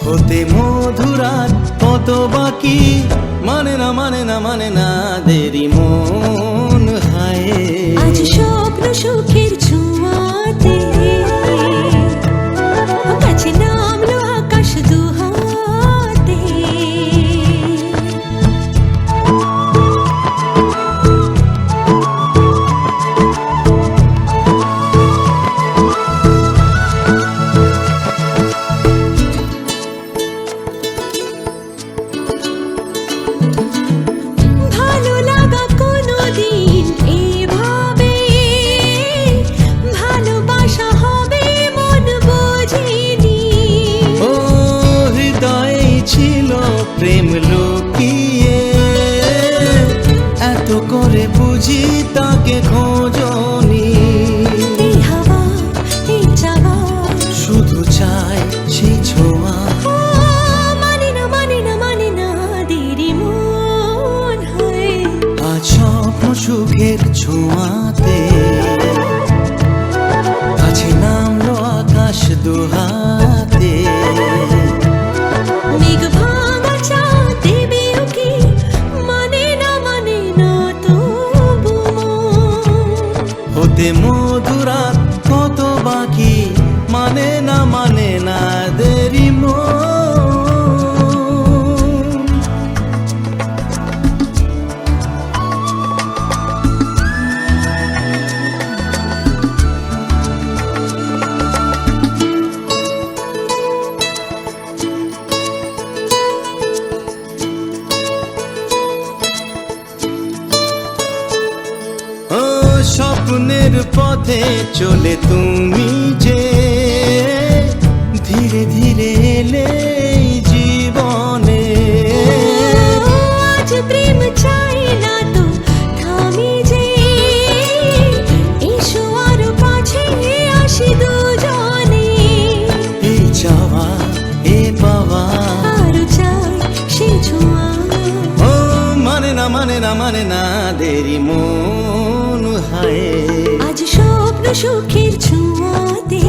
হতে মধুরাত কত বাকি, মানে না মানে না মানে না দেরি মন হায়। আজ স্বপ্ন সুখের ছোঁয়াতে কাছে নামলো আকাশ দুহাতে। ভালো লাগা কোনোদিন এভাবে ভালোবাসা হবে মন বোঝেনি। ও হৃদয়ে ছিল প্রেম লুকিয়ে, এত করে বুঝি তাকে খোঁজনি। এই হাওয়া এই চাওয়া শুধু চাই সেই ছোঁয়া, মানে না মানে না মানে না দেরি মন হয়। আজ স্বপ্ন সুখের ছোঁয়াতে কাছে নামলো আকাশ দুহাতে। মেঘ ভাঙা চাঁদ দেবে ওকে, মানে না তবু মন। হতে মধুরাত কত বাকি, মানে না দেরি মন। ও স্বপ্নের পথে চলে তুমি যে ধীরে ধীরে এলে এই জীবনে। আজ প্রেম চাই না তো থামি যে, এসো আরো কাছে আসি দুজনে। এই চাওয়া এ পাওয়া, আরো চাই সে ছোঁয়া, ও মানে না দেরি মন হায়। আজ স্বপ্ন সুখের ছোঁয়াতে